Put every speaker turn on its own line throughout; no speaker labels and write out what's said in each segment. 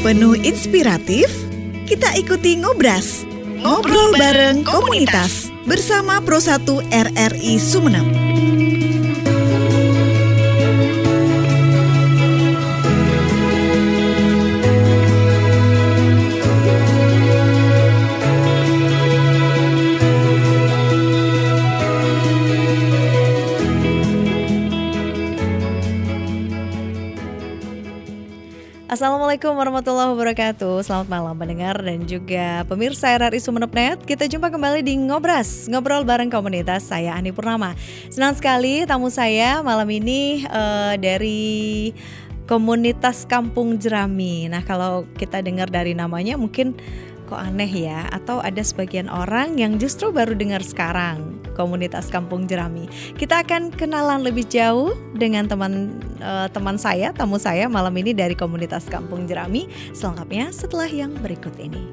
Penuh inspiratif, kita ikuti Ngobras. Ngobrol bareng komunitas bersama Pro 1 RRI Sumeneb.
Assalamualaikum warahmatullahi wabarakatuh. Selamat malam pendengar dan juga pemirsa RRI Sumeneb.net. Kita jumpa kembali di Ngobras, ngobrol bareng komunitas. Saya Ani Purnama. Senang sekali tamu saya malam ini dari komunitas Kampung Jerami. Nah, kalau kita dengar dari namanya mungkin kok aneh ya, atau ada sebagian orang yang justru baru dengar sekarang komunitas Kampung Jerami. Kita akan kenalan lebih jauh dengan teman saya, tamu saya malam ini dari komunitas Kampung Jerami. Selengkapnya setelah yang berikut ini.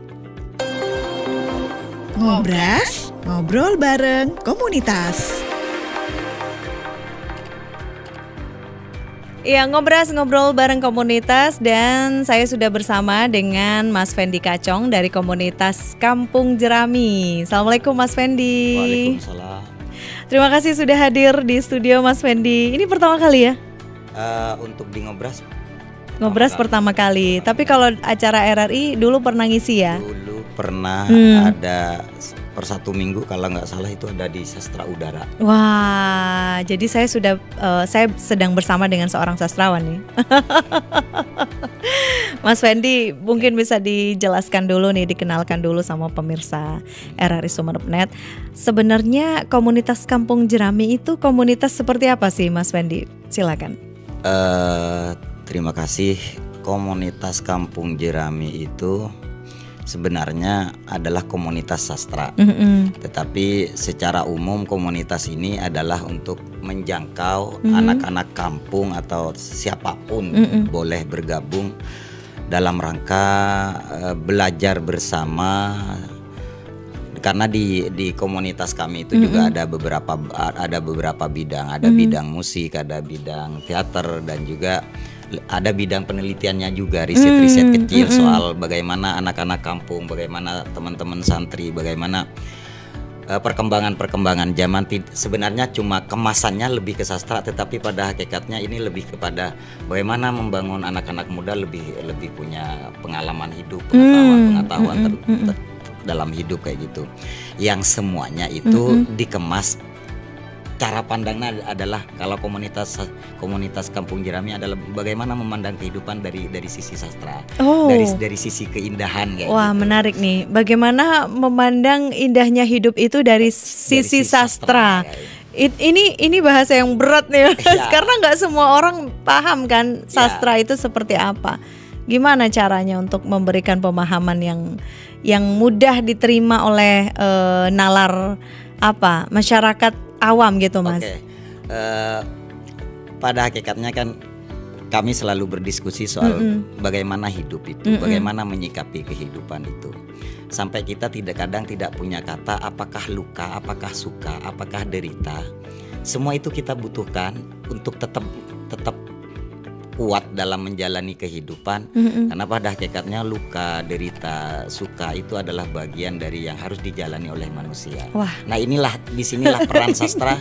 Ngobras, ngobrol bareng komunitas.
Ya, Ngobras, ngobrol bareng komunitas, dan saya sudah bersama dengan Mas Fendi Kacong dari komunitas Kampung Jerami. Assalamualaikum Mas Fendi.
Waalaikumsalam.
Terima kasih sudah hadir di studio Mas Fendi. Ini pertama kali ya?
Untuk di
Ngobras pertama kali. Tapi kalau acara RRI dulu pernah ngisi ya?
Dulu pernah ada per 1 minggu kalau nggak salah itu ada di Sastra Udara.
Wah, jadi saya sedang bersama dengan seorang sastrawan nih. Mas Fendi mungkin bisa dijelaskan dulu nih, dikenalkan dulu sama pemirsa RRI Sumeneb.net. Sebenarnya komunitas Kampung Jerami itu komunitas seperti apa sih Mas Fendi? Silakan.
Terima kasih. Komunitas Kampung Jerami itu sebenarnya adalah komunitas sastra, tetapi secara umum komunitas ini adalah untuk menjangkau anak-anak kampung atau siapapun boleh bergabung dalam rangka belajar bersama. Karena di komunitas kami itu juga ada beberapa bidang, ada bidang musik, ada bidang teater, dan juga ada bidang penelitiannya juga, riset-riset kecil soal bagaimana anak-anak kampung, bagaimana teman-teman santri, bagaimana perkembangan zaman. Sebenarnya cuma kemasannya lebih ke sastra, tetapi pada hakikatnya ini lebih kepada bagaimana membangun anak-anak muda lebih punya pengalaman hidup, pengetahuan dalam hidup kayak gitu. Yang semuanya itu dikemas. Cara pandangnya adalah kalau komunitas Kampung Jerami adalah bagaimana memandang kehidupan dari sisi sastra, dari sisi keindahan kayak.
Wah, gitu. Menarik nih. Bagaimana memandang indahnya hidup itu dari sisi sastra. Ini bahasa yang berat nih, karena nggak semua orang paham kan sastra itu seperti apa. Gimana caranya untuk memberikan pemahaman yang mudah diterima oleh nalar masyarakat awam gitu, Mas?
Oke. Pada hakikatnya kan kami selalu berdiskusi soal bagaimana hidup itu, bagaimana menyikapi kehidupan itu. Sampai kita kadang tidak punya kata apakah luka, apakah suka, apakah derita. Semua itu kita butuhkan untuk tetap kuat dalam menjalani kehidupan. Karena pada hakikatnya luka, derita, suka itu adalah bagian dari yang harus dijalani oleh manusia. Wah. Nah, disinilah peran sastra.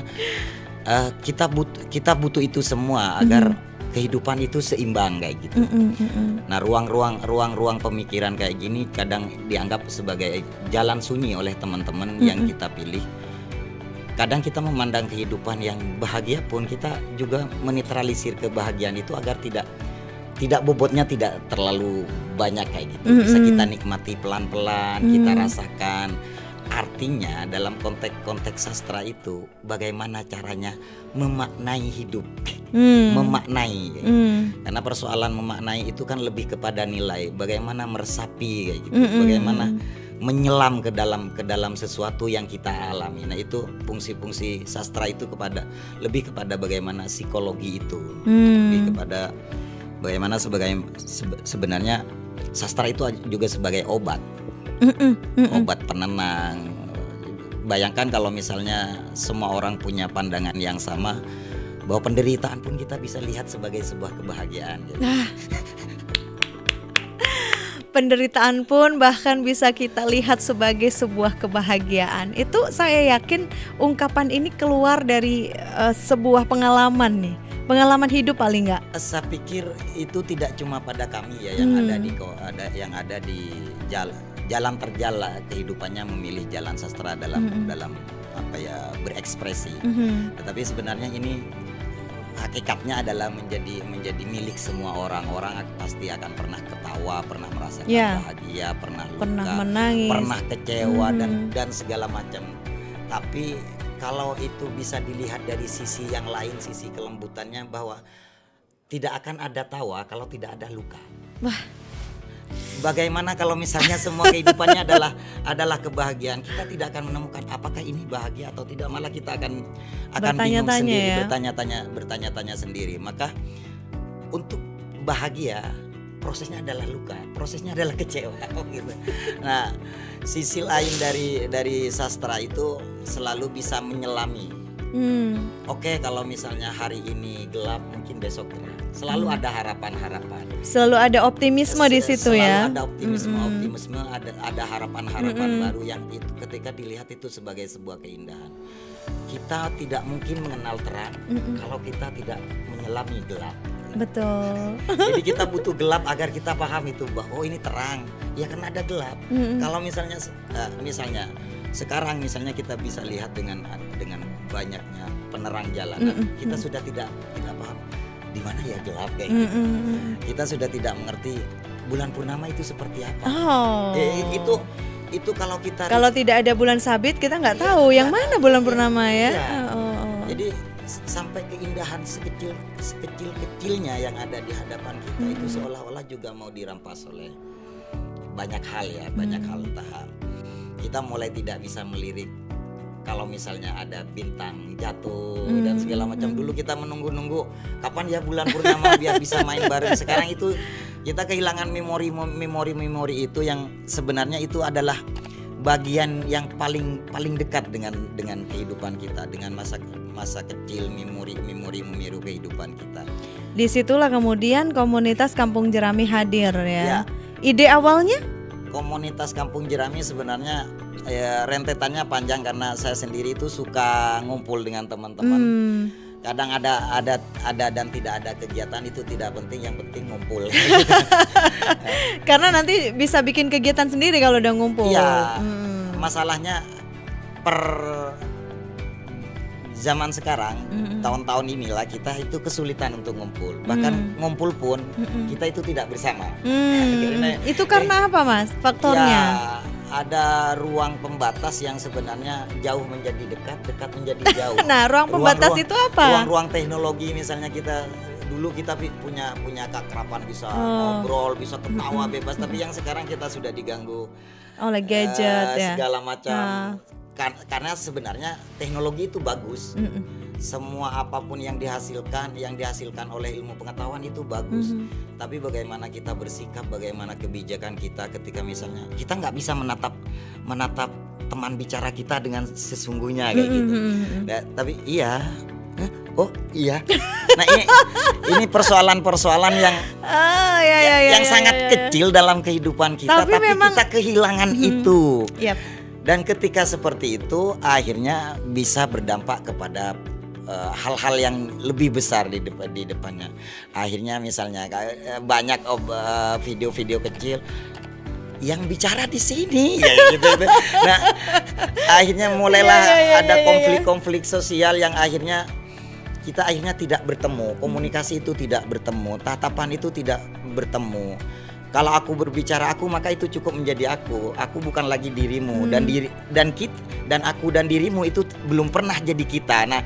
Kita butuh itu semua agar kehidupan itu seimbang kayak gitu. Nah, ruang-ruang pemikiran kayak gini kadang dianggap sebagai jalan sunyi oleh teman-teman yang kita pilih. Kadang kita memandang kehidupan yang bahagia pun kita juga menetralisir kebahagiaan itu agar tidak bobotnya tidak terlalu banyak kayak gitu. Bisa kita nikmati pelan-pelan, kita rasakan. Artinya dalam konteks sastra itu bagaimana caranya memaknai hidup, memaknai. Karena persoalan memaknai itu kan lebih kepada nilai, bagaimana meresapi kayak gitu, bagaimana menyelam ke dalam sesuatu yang kita alami. Nah, itu fungsi sastra itu lebih kepada bagaimana psikologi itu, lebih kepada bagaimana sebenarnya sastra itu juga sebagai obat penenang. Bayangkan kalau misalnya semua orang punya pandangan yang sama, bahwa penderitaan pun kita bisa lihat sebagai sebuah kebahagiaan gitu.
penderitaan pun bahkan bisa kita lihat sebagai sebuah kebahagiaan. Itu saya yakin ungkapan ini keluar dari sebuah pengalaman nih, pengalaman hidup paling nggak.
Saya pikir itu tidak cuma pada kami ya yang ada di jalan terjal kehidupannya, memilih jalan sastra dalam berekspresi. Tetapi sebenarnya ini hakikatnya adalah menjadi milik semua orang. Orang pasti akan pernah ketawa, pernah merasakan bahagia, pernah luka,
pernah menangis,
pernah kecewa dan segala macam. Tapi kalau itu bisa dilihat dari sisi yang lain, sisi kelembutannya, bahwa tidak akan ada tawa kalau tidak ada luka.
Wah.
Bagaimana kalau misalnya semua kehidupannya adalah kebahagiaan, kita tidak akan menemukan apakah ini bahagia atau tidak, malah kita akan bingung sendiri, bertanya-tanya sendiri. Maka untuk bahagia prosesnya adalah luka, prosesnya adalah kecewa. Gitu. Nah, sisi lain dari sastra itu selalu bisa menyelami. Oke, kalau misalnya hari ini gelap, mungkin besok terang. Selalu ada harapan-harapan.
Selalu ada optimisme di situ ya.
Selalu ada optimisme, ada harapan-harapan baru yang itu ketika dilihat itu sebagai sebuah keindahan. Kita tidak mungkin mengenal terang kalau kita tidak menyelami gelap.
Betul.
Jadi kita butuh gelap agar kita paham itu bahwa ini terang. Ya karena ada gelap. Kalau misalnya sekarang misalnya kita bisa lihat dengan banyaknya penerang jalanan, kita sudah tidak paham di mana ya gelap kayak gitu. Kita sudah tidak mengerti bulan purnama itu seperti apa. Itu kalau
tidak ada bulan sabit, kita nggak tahu yang mana bulan purnama ya.
Jadi sampai keindahan sekecil-kecilnya yang ada di hadapan kita itu seolah-olah juga mau dirampas oleh banyak hal ya, banyak hal. Entah kita mulai tidak bisa melirik kalau misalnya ada bintang jatuh dan segala macam. Dulu kita menunggu-nunggu kapan ya bulan purnama biar bisa main bareng. Sekarang itu kita kehilangan memori itu yang sebenarnya itu adalah bagian yang paling dekat dengan kehidupan kita, dengan masa kecil, memori memiru kehidupan kita.
Disitulah kemudian komunitas Kampung Jerami hadir ya. Ide awalnya?
Komunitas Kampung Jerami sebenarnya rentetannya panjang karena saya sendiri itu suka ngumpul dengan teman-teman. Kadang ada dan tidak ada kegiatan, itu tidak penting, yang penting ngumpul.
Karena nanti bisa bikin kegiatan sendiri kalau udah ngumpul.
Iya. Masalahnya per zaman sekarang, tahun-tahun inilah kita itu kesulitan untuk ngumpul. Bahkan ngumpul pun kita itu tidak bersama.
Itu karena apa Mas faktornya?
Ya, ada ruang pembatas yang sebenarnya jauh menjadi dekat, dekat menjadi jauh.
Nah, ruang pembatas itu apa?
Ruang teknologi, misalnya dulu kita punya keakraban, bisa ngobrol, bisa ketawa bebas, tapi yang sekarang kita sudah diganggu
oleh gadget
segala macam. Karena sebenarnya teknologi itu bagus. Semua apapun yang dihasilkan oleh ilmu pengetahuan itu bagus. Tapi bagaimana kita bersikap, bagaimana kebijakan kita ketika misalnya kita nggak bisa menatap teman bicara kita dengan sesungguhnya kayak gitu. Tapi iya. Nah ini persoalan-persoalan yang sangat kecil dalam kehidupan kita, tapi kita kehilangan itu. Dan ketika seperti itu akhirnya bisa berdampak kepada hal-hal yang lebih besar di depannya. Akhirnya misalnya banyak video-video kecil yang bicara di sini gitu. Nah, akhirnya mulailah ada konflik-konflik sosial yang akhirnya kita tidak bertemu, komunikasi itu tidak bertemu, tatapan itu tidak bertemu. Kalau aku berbicara aku, maka itu cukup menjadi aku. Aku bukan lagi dirimu, dan aku dan dirimu itu belum pernah jadi kita. Nah,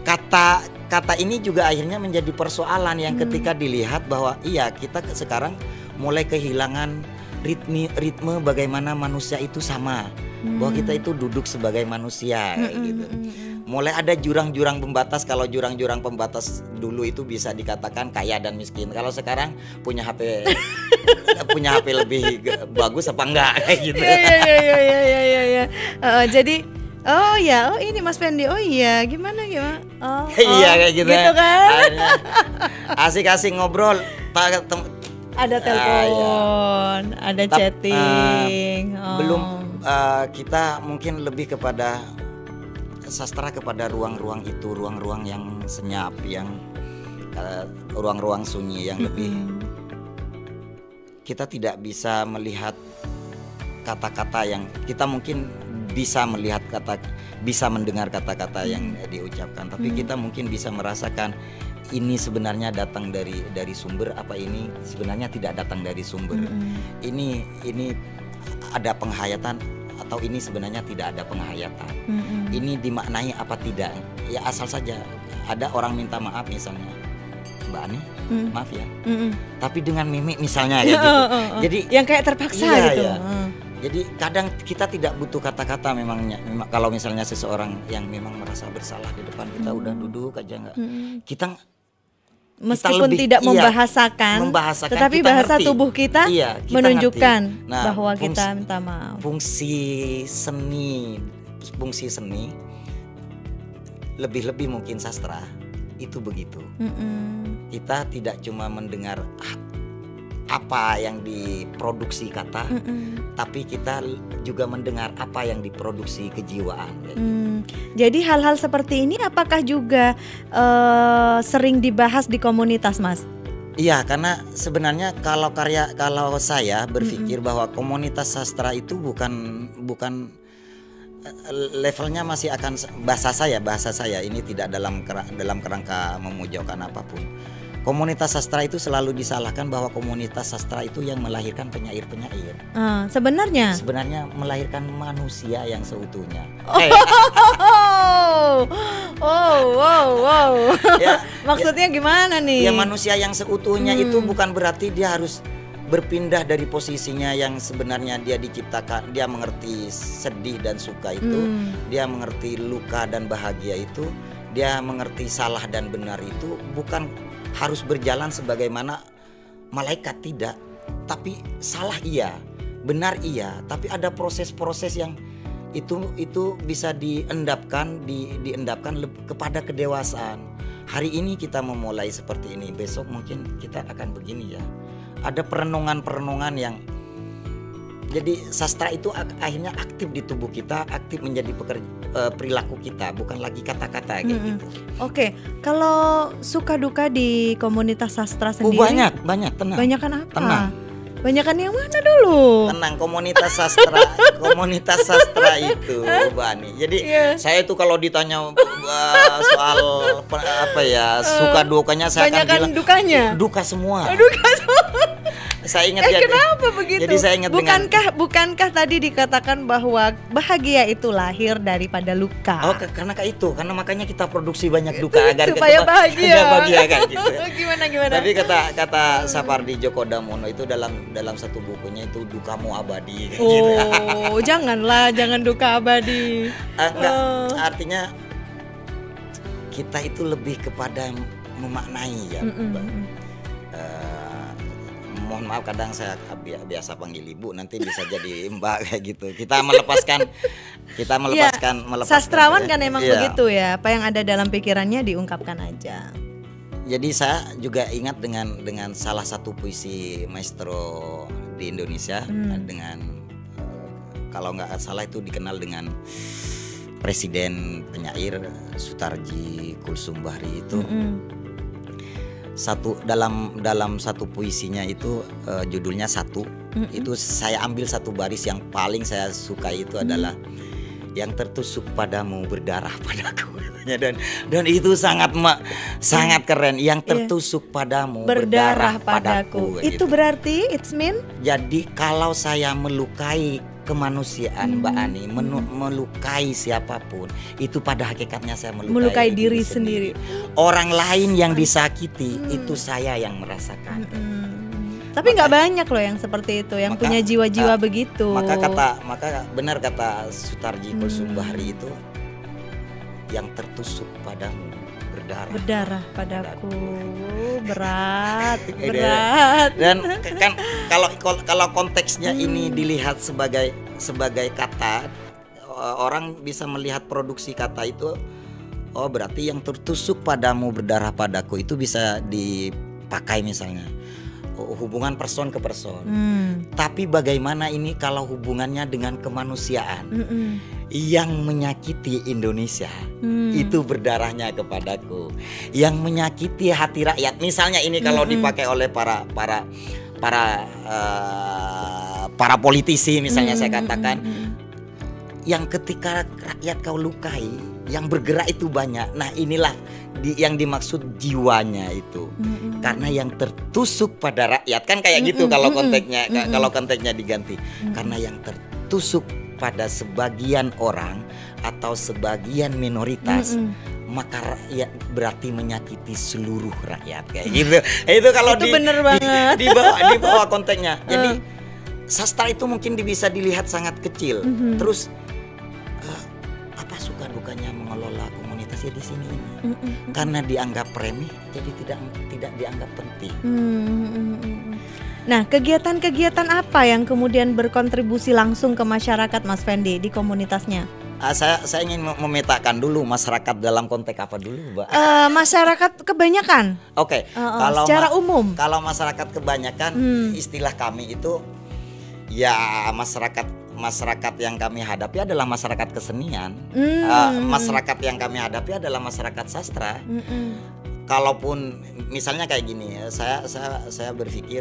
kata ini juga akhirnya menjadi persoalan yang ketika dilihat bahwa kita sekarang mulai kehilangan ritme bagaimana manusia itu sama. Bahwa kita itu duduk sebagai manusia gitu. Mulai ada jurang-jurang pembatas. Kalau jurang-jurang pembatas dulu itu bisa dikatakan kaya dan miskin. Kalau sekarang punya HP lebih bagus apa enggak kayak gitu.
Iya. Jadi ini Mas Fendi. Gimana?
Iya kayak gitu.
Gitu kan?
Asik-asik ngobrol.
Ada telepon, ada chatting.
Belum kita mungkin lebih kepada sastra, kepada ruang-ruang itu, ruang-ruang yang senyap, yang ruang-ruang sunyi yang lebih. Kita tidak bisa melihat kata-kata yang kita mungkin bisa melihat bisa mendengar kata-kata yang diucapkan, tapi kita mungkin bisa merasakan ini sebenarnya datang dari sumber apa, ini sebenarnya tidak datang dari sumber. Ini ada penghayatan atau ini sebenarnya tidak ada penghayatan. Ini dimaknai apa tidak? Ya asal saja ada orang minta maaf misalnya, Mbak Ani, maaf ya. Tapi dengan mimik misalnya kayak gitu. Jadi
yang kayak terpaksa gitu.
Iya. Jadi kadang kita tidak butuh kata-kata memangnya. Kalau misalnya seseorang yang memang merasa bersalah di depan kita udah duduk aja nggak. Kita
meskipun
lebih,
tidak membahasakan, tetapi bahasa
ngerti.
Tubuh kita,
kita
menunjukkan
nah,
bahwa kita minta maaf.
Fungsi seni lebih-lebih mungkin sastra itu begitu. Kita tidak cuma mendengar apa yang diproduksi kata, tapi kita juga mendengar apa yang diproduksi kejiwaan.
Jadi hal-hal seperti ini apakah juga sering dibahas di komunitas, Mas?
Iya, karena sebenarnya kalau saya berpikir bahwa komunitas sastra itu bukan levelnya masih akan bahasa saya ini tidak dalam kerangka memojokkan apapun. Komunitas sastra itu selalu disalahkan bahwa komunitas sastra itu yang melahirkan penyair-penyair.
Sebenarnya
melahirkan manusia yang seutuhnya.
Wow. Maksudnya gimana nih?
Ya manusia yang seutuhnya itu bukan berarti dia harus berpindah dari posisinya yang sebenarnya dia diciptakan. Dia mengerti sedih dan suka itu, dia mengerti luka dan bahagia itu, dia mengerti salah dan benar itu, bukan harus berjalan sebagaimana malaikat, tidak. Tapi salah iya, benar iya, tapi ada proses-proses yang itu bisa diendapkan kepada kedewasaan. Hari ini kita memulai seperti ini, besok mungkin kita akan begini ya. Ada perenungan-perenungan yang jadi sastra itu akhirnya aktif di tubuh kita, aktif menjadi perilaku kita, bukan lagi kata-kata kayak gitu.
Oke, kalau suka duka di komunitas sastra sendiri?
Banyak, tenang.
Banyakan apa?
Tenang.
Banyakan yang mana dulu?
Tenang, komunitas sastra itu, Bani. Jadi saya itu kalau ditanya soal apa ya, suka dukanya, saya akan bilang
dukanya.
Duka semua. Saya ingat
kenapa begitu?
Jadi saya ingat
bukankah tadi dikatakan bahwa bahagia itu lahir daripada luka?
Karena makanya kita produksi banyak duka agar
supaya bahagia
kan gitu.
Gimana?
Tapi kata Sapardi Djoko Damono itu dalam satu bukunya itu dukamu abadi gitu.
Jangan duka abadi.
Artinya kita itu lebih kepada memaknai ya. Mohon maaf kadang saya biasa panggil ibu, nanti bisa jadi mbak kayak gitu. Kita melepaskan
sastrawan kan emang begitu ya. Apa yang ada dalam pikirannya diungkapkan aja.
Jadi saya juga ingat dengan salah satu puisi maestro di Indonesia, dengan kalau nggak salah itu dikenal dengan presiden penyair Sutarji Kulsum Bahri itu. Dalam satu puisinya itu judulnya Satu. Itu saya ambil satu baris yang paling saya suka itu adalah yang tertusuk padamu berdarah padaku, dan itu sangat keren. Yang tertusuk padamu berdarah padaku.
Itu berarti it's mean?
Jadi kalau saya melukai kemanusiaan, Mbak Ani, melukai siapapun, itu pada hakikatnya saya melukai diri sendiri. Orang lain yang disakiti, itu saya yang merasakan.
Tapi nggak banyak loh yang seperti itu, yang punya jiwa-jiwa begitu.
Maka benar kata Sutarji Kulsum Bahri itu, yang tertusuk padamu berdarah padaku.
Berat.
Dan kan kalau konteksnya ini dilihat sebagai kata, orang bisa melihat produksi kata itu, berarti yang tertusuk padamu berdarah padaku itu bisa dipakai misalnya, hubungan person ke person. Tapi bagaimana ini kalau hubungannya dengan kemanusiaan yang menyakiti Indonesia, itu berdarahnya kepadaku, yang menyakiti hati rakyat. Misalnya ini kalau dipakai oleh para politisi, misalnya saya katakan, yang ketika rakyat kau lukai, yang bergerak itu banyak. Nah inilah yang dimaksud jiwanya itu, karena yang tertusuk pada rakyat kan kayak gitu kalau konteksnya diganti, karena yang tertusuk pada sebagian orang atau sebagian minoritas, maka rakyat berarti menyakiti seluruh rakyat kayak gitu. Itu kalau
bener banget.
Di bawah konteksnya. Jadi sastra itu mungkin bisa dilihat sangat kecil. Terus apa suka dukanya mengelola komunitas ya di sini ini. Karena dianggap remeh, jadi tidak dianggap penting.
Nah, kegiatan-kegiatan apa yang kemudian berkontribusi langsung ke masyarakat, Mas Fendi, di komunitasnya?
Saya ingin memetakan dulu masyarakat dalam konteks apa dulu, Mbak?
Masyarakat kebanyakan.
Oke. Kalau
secara umum.
Kalau masyarakat kebanyakan, istilah kami itu ya masyarakat yang kami hadapi adalah masyarakat kesenian. Masyarakat yang kami hadapi adalah masyarakat sastra. Kalaupun misalnya kayak gini, saya berpikir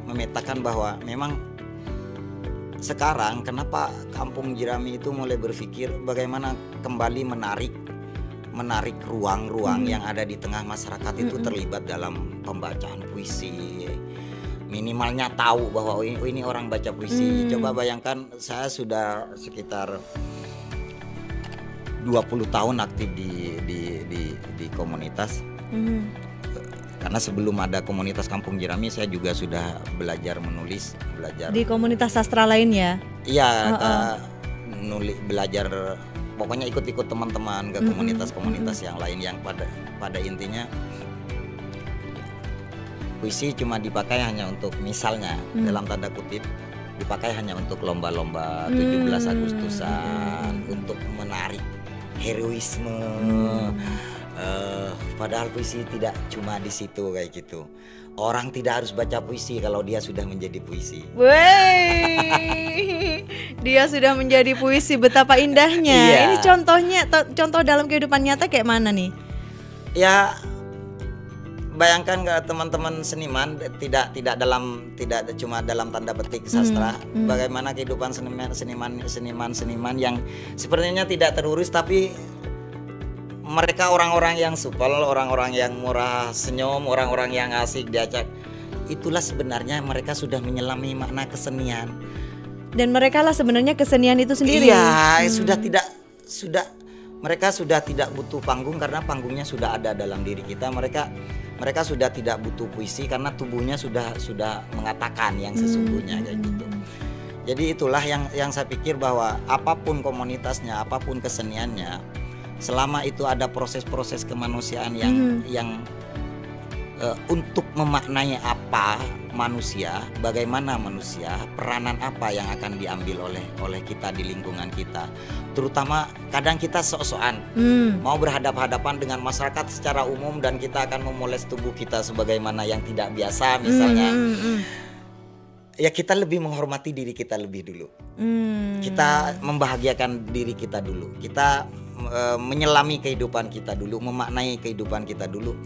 memetakan bahwa memang sekarang kenapa Kampung Jerami itu mulai berpikir bagaimana kembali menarik ruang-ruang yang ada di tengah masyarakat itu terlibat dalam pembacaan puisi. Minimalnya tahu bahwa ini orang baca puisi. Coba bayangkan, saya sudah sekitar 20 tahun aktif di komunitas. Karena sebelum ada komunitas Kampung Jerami, saya juga sudah belajar menulis,
di komunitas sastra lain ya.
Iya, belajar, pokoknya ikut-ikut teman-teman ke komunitas-komunitas yang lain, yang pada intinya puisi cuma dipakai hanya untuk, misalnya dalam tanda kutip, dipakai hanya untuk lomba-lomba 17 Agustusan, untuk menarik heroisme. Padahal puisi tidak cuma di situ kayak gitu. Orang tidak harus baca puisi kalau dia sudah menjadi puisi.
Wey, dia sudah menjadi puisi, betapa indahnya.
Iya.
Ini contoh dalam kehidupan nyata kayak mana nih?
Ya, bayangkan ke teman-teman seniman, tidak cuma dalam tanda petik sastra, bagaimana kehidupan seniman yang sepertinya tidak terurus, tapi mereka orang-orang yang supel, orang-orang yang murah senyum, orang-orang yang asik diajak. Itulah sebenarnya mereka sudah menyelami makna kesenian.
Dan mereka lah sebenarnya kesenian itu sendiri.
Iya, mereka sudah tidak butuh panggung karena panggungnya sudah ada dalam diri kita. Mereka sudah tidak butuh puisi karena tubuhnya sudah mengatakan yang sesungguhnya kayak gitu. Jadi itulah yang saya pikir bahwa apapun komunitasnya, apapun keseniannya, selama itu ada proses-proses kemanusiaan yang untuk memaknai apa manusia, bagaimana manusia, peranan apa yang akan diambil oleh kita di lingkungan kita. Terutama kadang kita sok-sokan mau berhadapan-hadapan dengan masyarakat secara umum dan kita akan memoles tubuh kita sebagaimana yang tidak biasa misalnya. Ya kita lebih menghormati diri kita lebih dulu. Kita membahagiakan diri kita dulu. Kita menyelami kehidupan kita dulu, memaknai kehidupan kita dulu.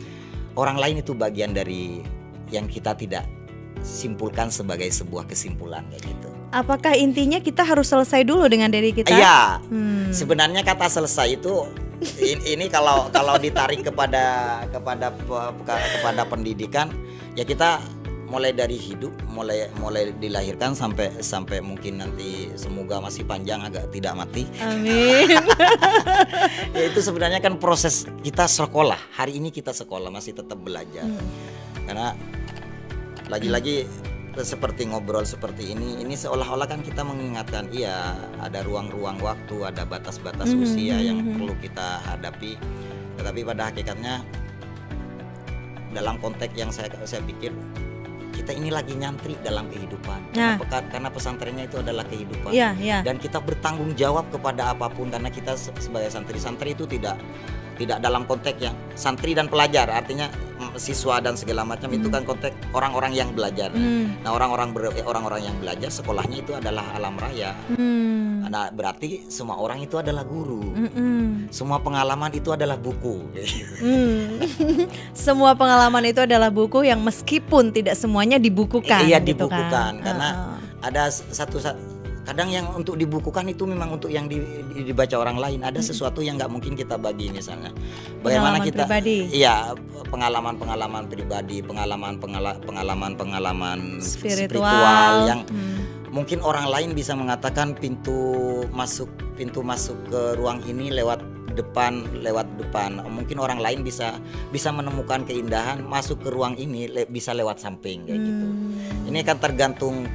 Orang lain itu bagian dari yang kita tidak simpulkan sebagai sebuah kesimpulan kayak gitu.
Apakah intinya kita harus selesai dulu dengan diri kita?
Iya. Sebenarnya kata selesai itu ini kalau ditarik kepada pendidikan, ya kita mulai dari hidup, mulai dilahirkan sampai mungkin nanti semoga masih panjang, agak tidak mati.
Amin.
Ya itu sebenarnya kan proses kita sekolah. Hari ini kita sekolah, masih tetap belajar. Karena lagi-lagi seperti ngobrol seperti ini seolah-olah kan kita mengingatkan, iya ada ruang-ruang waktu, ada batas-batas usia yang perlu kita hadapi. Tetapi pada hakikatnya dalam konteks yang saya pikir, kita ini lagi nyantri dalam kehidupan. Karena pesantrennya itu adalah kehidupan. Dan kita bertanggung jawab kepada apapun, karena kita sebagai santri itu tidak Tidak dalam konteks yang santri dan pelajar, artinya siswa dan segala macam itu kan konteks orang-orang yang belajar. Nah, orang-orang yang belajar sekolahnya itu adalah alam raya. Nah, berarti semua orang itu adalah guru. Semua pengalaman itu adalah buku.
Semua pengalaman itu adalah buku yang meskipun tidak semuanya dibukukan.
Iya,
gitu
dibukukan
kan?
Karena ada satu kadang yang untuk dibukukan itu memang untuk yang dibaca orang lain. Ada sesuatu yang nggak mungkin kita bagi, misalnya bagaimana
Pengalaman
kita
pribadi.
Iya, pengalaman pribadi, pengalaman spiritual yang mungkin orang lain bisa mengatakan pintu masuk ke ruang ini lewat depan. Mungkin orang lain bisa menemukan keindahan masuk ke ruang ini bisa lewat samping kayak gitu. Ini kan tergantung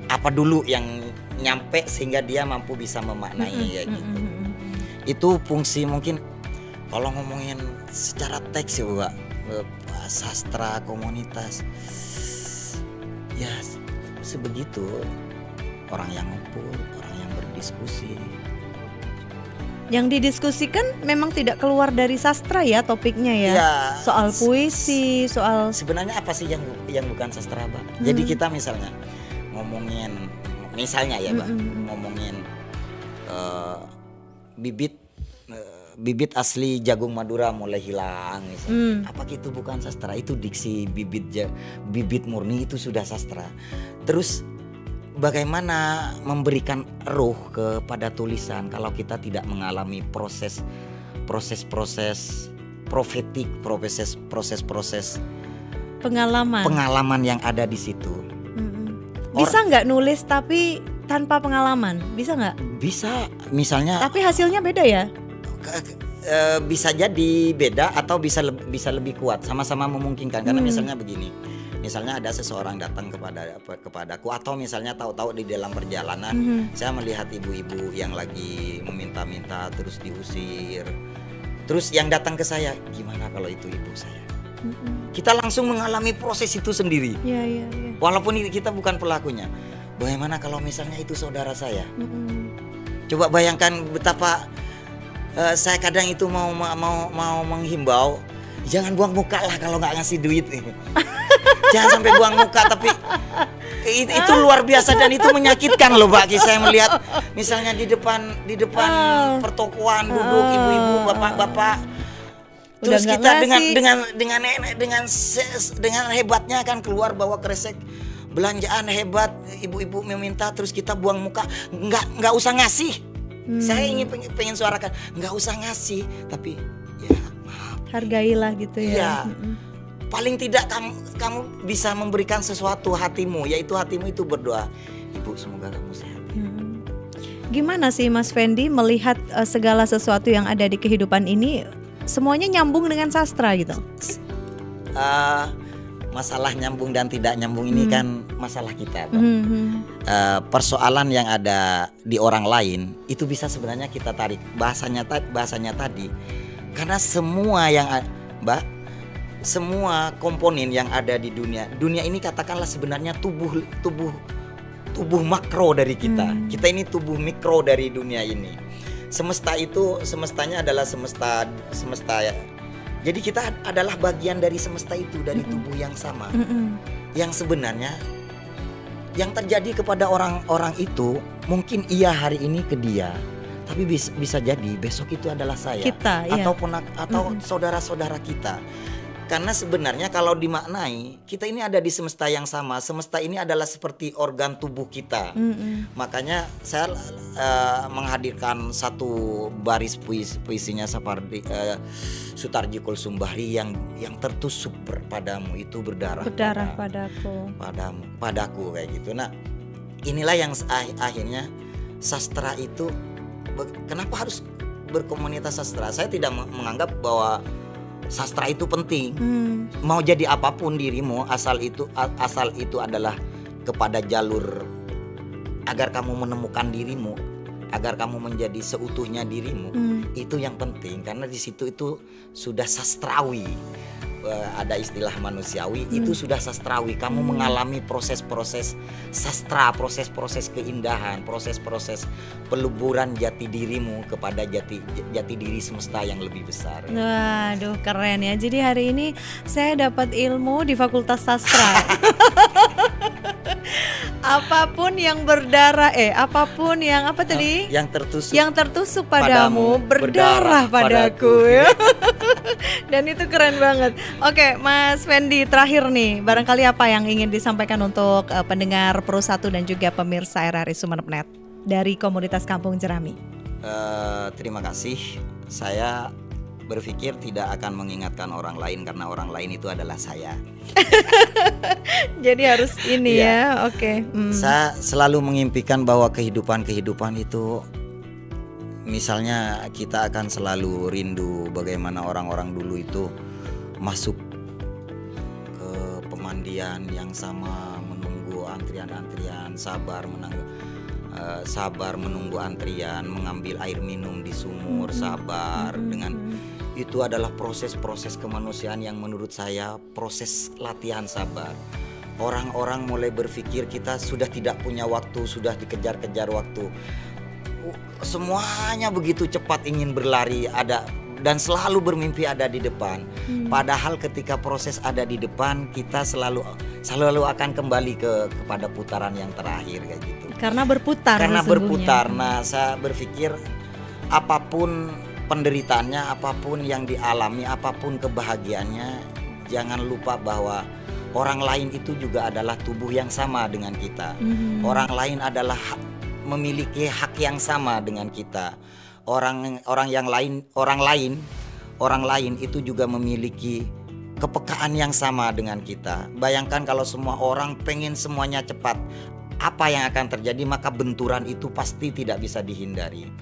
apa dulu yang nyampe sehingga dia mampu bisa memaknai kayak gitu. Itu fungsi mungkin kalau ngomongin secara teks ya Mbak, sastra komunitas ya sebegitu, orang yang ngumpul, orang yang berdiskusi.
Yang didiskusikan memang tidak keluar dari sastra ya topiknya ya. Soal puisi, soal
sebenarnya apa sih yang bukan sastra, Mbak? Jadi kita misalnya ngomongin ya Mbak, ngomongin bibit asli jagung Madura mulai hilang misalnya. Apa itu bukan sastra? Itu diksi bibit murni itu sudah sastra. Terus bagaimana memberikan ruh kepada tulisan kalau kita tidak mengalami proses profetik, proses pengalaman yang ada di situ.
Bisa nggak nulis tapi tanpa pengalaman? Bisa nggak?
Bisa, misalnya.
Tapi hasilnya beda ya?
Bisa jadi beda atau bisa lebih kuat, sama-sama memungkinkan. Karena misalnya begini, misalnya ada seseorang datang kepadaku, atau misalnya tahu-tahu di dalam perjalanan saya melihat ibu-ibu yang lagi meminta-minta terus diusir. Terus yang datang ke saya, gimana kalau itu ibu saya? Kita langsung mengalami proses itu sendiri.
Iya.
Walaupun kita bukan pelakunya. Bagaimana kalau misalnya itu saudara saya? Coba bayangkan betapa saya kadang itu mau menghimbau, jangan buang muka lah kalau nggak ngasih duit. Jangan sampai buang muka, tapi itu luar biasa dan itu menyakitkan loh Mbak. Saya melihat misalnya di depan pertokoan duduk ibu-ibu, bapak-bapak. Terus kita dengan hebatnya kan keluar bawa kresek belanjaan hebat, ibu-ibu meminta, terus kita buang muka, nggak usah ngasih. Saya pengen suarakan, nggak usah ngasih, tapi ya maaf,
hargailah gitu ya.
Paling tidak kamu bisa memberikan sesuatu hatimu, yaitu hatimu itu berdoa, ibu semoga kamu sehat.
Gimana sih Mas Fendi melihat segala sesuatu yang ada di kehidupan ini semuanya nyambung dengan sastra gitu?
Masalah nyambung dan tidak nyambung ini kan masalah kita. Persoalan yang ada di orang lain itu bisa sebenarnya kita tarik bahasanya tadi, karena semua semua komponen yang ada di dunia ini katakanlah sebenarnya tubuh makro dari kita. Kita ini tubuh mikro dari dunia ini. Semestanya adalah semesta ya. Jadi kita adalah bagian dari semesta itu, dari tubuh yang sama. Yang sebenarnya yang terjadi kepada orang-orang itu mungkin iya hari ini ke dia, tapi bisa jadi besok itu adalah saya
kita,
atau saudara-saudara kita. Karena sebenarnya kalau dimaknai, kita ini ada di semesta yang sama. Semesta ini adalah seperti organ tubuh kita. Makanya saya menghadirkan satu baris puisinya Sapardi Sutarji Kulsumbahri yang tertusuk padamu itu berdarah padaku kayak gitu. Nah, inilah yang akhirnya sastra itu, kenapa harus berkomunitas sastra? Saya tidak menganggap bahwa sastra itu penting. Mau jadi apapun dirimu, asal itu adalah kepada jalur agar kamu menemukan dirimu, agar kamu menjadi seutuhnya dirimu. Itu yang penting, karena di situ itu sudah sastrawi. ada istilah manusiawi, itu sudah sastrawi. Kamu mengalami proses-proses sastra, proses-proses keindahan, proses-proses peluburan jati dirimu kepada jati diri semesta yang lebih besar.
Waduh, keren ya. Jadi hari ini saya dapat ilmu di Fakultas Sastra. Apapun yang berdarah, apapun yang apa tadi? Yang tertusuk padamu berdarah padaku. Ya. Dan itu keren banget. Oke, Mas Fendi, terakhir nih, barangkali apa yang ingin disampaikan untuk pendengar Pro 1 dan juga pemirsa RRI Sumeneb.net dari komunitas Kampung Jerami?
Terima kasih. Saya berpikir tidak akan mengingatkan orang lain karena orang lain itu adalah saya.
Jadi harus ini ya, oke.
Saya selalu mengimpikan bahwa kehidupan itu, misalnya kita akan selalu rindu bagaimana orang-orang dulu itu masuk ke pemandian yang sama, menunggu antrian-antrian, sabar menunggu antrian, mengambil air minum di sumur, sabar dengan itu adalah proses-proses kemanusiaan yang menurut saya proses latihan sabar. Orang-orang mulai berpikir kita sudah tidak punya waktu, sudah dikejar-kejar waktu. Semuanya begitu cepat ingin berlari, ada dan selalu bermimpi ada di depan. Padahal ketika proses ada di depan, kita selalu akan kembali kepada putaran yang terakhir kayak gitu.
Karena berputar.
Nah, saya berpikir apapun penderitaannya, apapun yang dialami, apapun kebahagiaannya, jangan lupa bahwa orang lain itu juga adalah tubuh yang sama dengan kita. Orang lain adalah memiliki hak yang sama dengan kita. Orang lain itu juga memiliki kepekaan yang sama dengan kita. Bayangkan kalau semua orang pengen semuanya cepat, apa yang akan terjadi? Maka benturan itu pasti tidak bisa dihindari.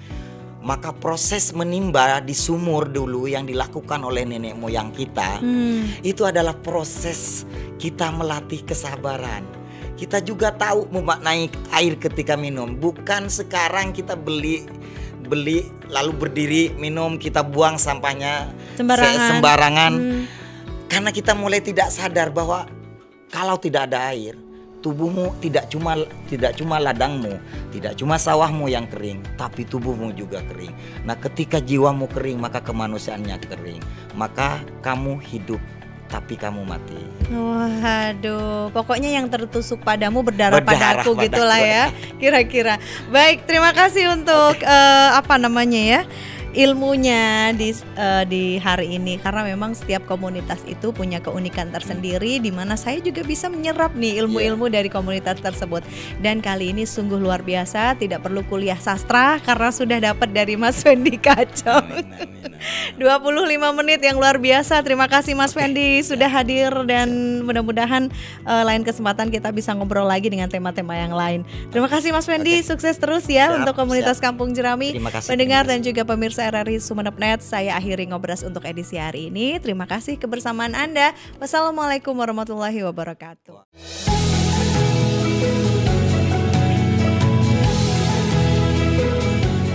Maka proses menimba di sumur dulu yang dilakukan oleh nenek moyang kita, itu adalah proses kita melatih kesabaran. Kita juga tahu memaknai air ketika minum. Bukan sekarang kita beli lalu berdiri minum, kita buang sampahnya sembarangan. Karena kita mulai tidak sadar bahwa kalau tidak ada air, tubuhmu tidak cuma ladangmu, tidak cuma sawahmu yang kering, tapi tubuhmu juga kering. Nah, ketika jiwamu kering, maka kemanusiaannya kering. Maka kamu hidup, tapi kamu mati.
Waduh, pokoknya yang tertusuk padamu berdarah padaku gitulah ya, kira-kira. Baik, terima kasih untuk ilmunya di hari ini, karena memang setiap komunitas itu punya keunikan tersendiri, di mana saya juga bisa menyerap nih ilmu-ilmu dari komunitas tersebut. Dan kali ini sungguh luar biasa, tidak perlu kuliah sastra karena sudah dapat dari Mas Fendi Kacau. 25 menit yang luar biasa. Terima kasih Mas Fendi sudah hadir, dan mudah-mudahan lain kesempatan kita bisa ngobrol lagi dengan tema-tema yang lain. Terima kasih Mas Fendi, sukses terus ya untuk komunitas Kampung Jerami. Pendengar dan juga pemirsa RRI Sumeneb.net, saya akhiri ngobras untuk edisi hari ini. Terima kasih kebersamaan Anda. Wassalamualaikum warahmatullahi wabarakatuh.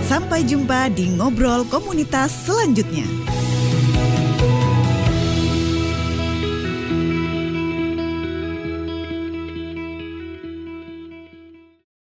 Sampai jumpa di Ngobrol Komunitas selanjutnya.